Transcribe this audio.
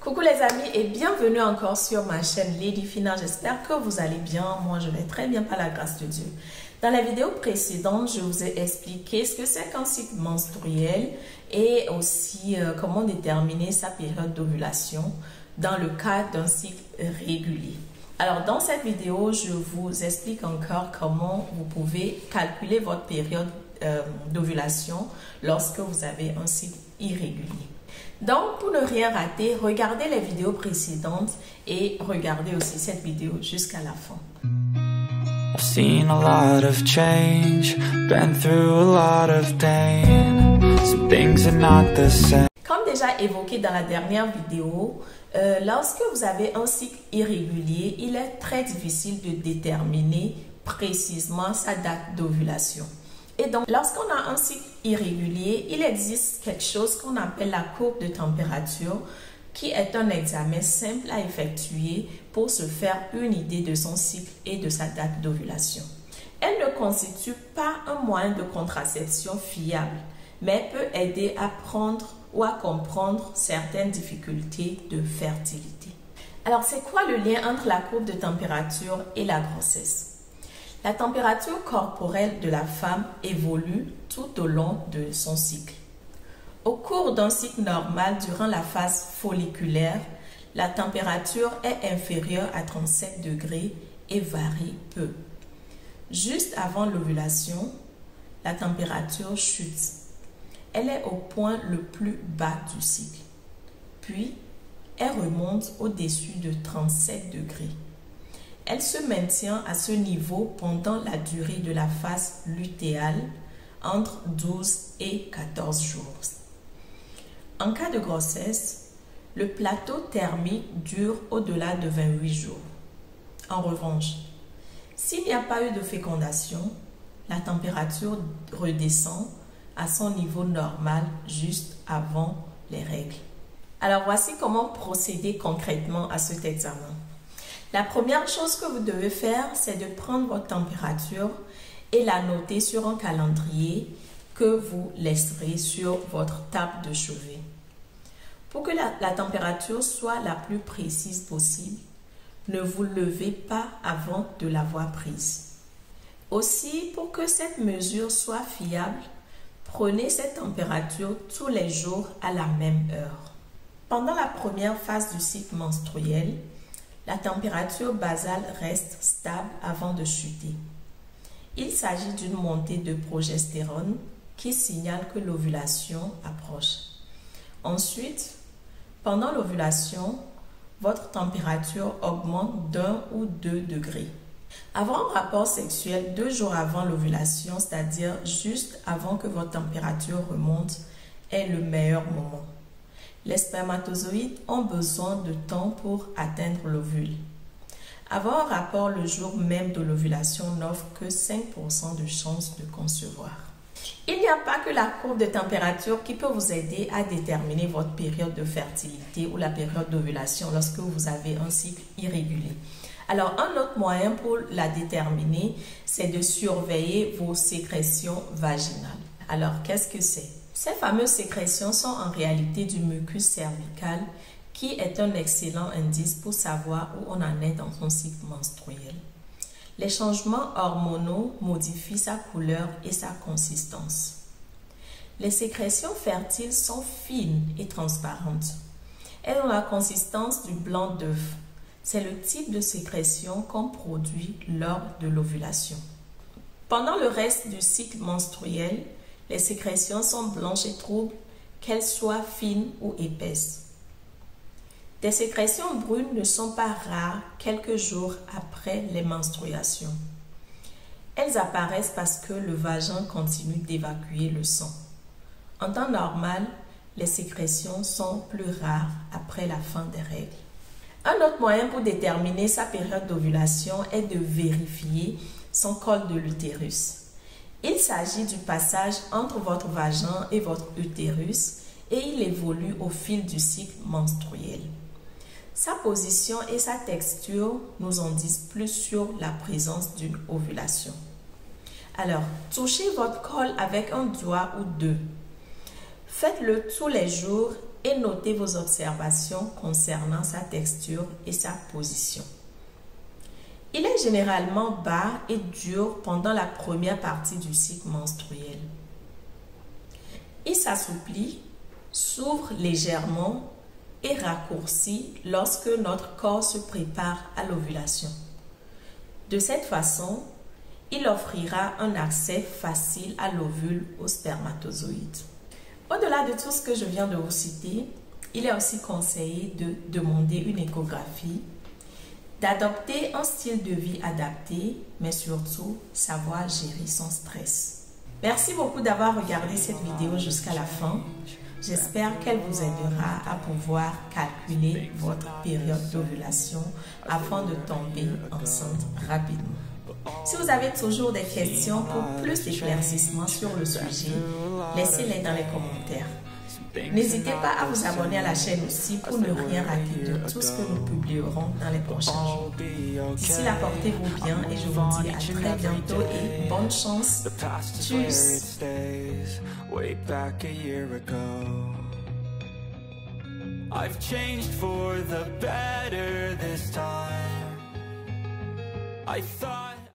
Coucou les amis et bienvenue encore sur ma chaîne Lady Fina. J'espère que vous allez bien. Moi, je vais très bien par la grâce de Dieu. Dans la vidéo précédente, je vous ai expliqué ce que c'est qu'un cycle menstruel et aussi comment déterminer sa période d'ovulation dans le cas d'un cycle régulier. Alors, dans cette vidéo, je vous explique encore comment vous pouvez calculer votre période d'ovulation lorsque vous avez un cycle irrégulier. Donc, pour ne rien rater, regardez les vidéos précédentes et regardez aussi cette vidéo jusqu'à la fin. I've seen a lot of change, been through a lot of pain. Some things are not the same. Comme déjà évoqué dans la dernière vidéo, lorsque vous avez un cycle irrégulier, il est très difficile de déterminer précisément sa date d'ovulation. Et donc, lorsqu'on a un cycle irrégulier, il existe quelque chose qu'on appelle la courbe de température, qui est un examen simple à effectuer pour se faire une idée de son cycle et de sa date d'ovulation. Elle ne constitue pas un moyen de contraception fiable, mais peut aider à prendre ou à comprendre certaines difficultés de fertilité. Alors, c'est quoi le lien entre la courbe de température et la grossesse? La température corporelle de la femme évolue tout au long de son cycle. Au cours d'un cycle normal, durant la phase folliculaire, la température est inférieure à 37 degrés et varie peu. Juste avant l'ovulation, la température chute. Elle est au point le plus bas du cycle. Puis, elle remonte au-dessus de 37 degrés. Elle se maintient à ce niveau pendant la durée de la phase lutéale, entre 12 et 14 jours. En cas de grossesse, le plateau thermique dure au-delà de 28 jours. En revanche, s'il n'y a pas eu de fécondation, la température redescend à son niveau normal juste avant les règles. Alors voici comment procéder concrètement à cet examen. La première chose que vous devez faire, c'est de prendre votre température et la noter sur un calendrier que vous laisserez sur votre table de chevet. Pour que la température soit la plus précise possible, ne vous levez pas avant de l'avoir prise. Aussi, pour que cette mesure soit fiable, prenez cette température tous les jours à la même heure. Pendant la première phase du cycle menstruel, la température basale reste stable avant de chuter. Il s'agit d'une montée de progestérone qui signale que l'ovulation approche. Ensuite, pendant l'ovulation, votre température augmente d'1 ou 2 degrés. Avoir un rapport sexuel 2 jours avant l'ovulation, c'est-à-dire juste avant que votre température remonte, est le meilleur moment. Les spermatozoïdes ont besoin de temps pour atteindre l'ovule. Avoir un rapport le jour même de l'ovulation n'offre que 5% de chances de concevoir. Il n'y a pas que la courbe de température qui peut vous aider à déterminer votre période de fertilité ou la période d'ovulation lorsque vous avez un cycle irrégulier. Alors, un autre moyen pour la déterminer, c'est de surveiller vos sécrétions vaginales. Alors, qu'est-ce que c'est? Ces fameuses sécrétions sont en réalité du mucus cervical qui est un excellent indice pour savoir où on en est dans son cycle menstruel. Les changements hormonaux modifient sa couleur et sa consistance. Les sécrétions fertiles sont fines et transparentes. Elles ont la consistance du blanc d'œuf. C'est le type de sécrétion qu'on produit lors de l'ovulation. Pendant le reste du cycle menstruel, les sécrétions sont blanches et troubles, qu'elles soient fines ou épaisses. Des sécrétions brunes ne sont pas rares quelques jours après les menstruations. Elles apparaissent parce que le vagin continue d'évacuer le sang. En temps normal, les sécrétions sont plus rares après la fin des règles. Un autre moyen pour déterminer sa période d'ovulation est de vérifier son col de l'utérus. Il s'agit du passage entre votre vagin et votre utérus et il évolue au fil du cycle menstruel. Sa position et sa texture nous en disent plus sur la présence d'une ovulation. Alors, touchez votre col avec un doigt ou deux. Faites-le tous les jours et notez vos observations concernant sa texture et sa position. Il est généralement bas et dur pendant la première partie du cycle menstruel. Il s'assouplit, s'ouvre légèrement et raccourcit lorsque notre corps se prépare à l'ovulation. De cette façon, il offrira un accès facile à l'ovule au spermatozoïde. Au-delà de tout ce que je viens de vous citer, il est aussi conseillé de demander une échographie, d'adopter un style de vie adapté, mais surtout savoir gérer son stress. Merci beaucoup d'avoir regardé cette vidéo jusqu'à la fin. J'espère qu'elle vous aidera à pouvoir calculer votre période d'ovulation afin de tomber enceinte rapidement. Si vous avez toujours des questions pour plus d'éclaircissements sur le sujet, laissez-les dans les commentaires. N'hésitez pas à vous abonner à la chaîne aussi pour ne rien rater de tout ce que nous publierons dans les prochains jours. D'ici là, portez-vous bien et je vous dis à très bientôt et bonne chance. Tchuss! I've changed for the better this time. I thought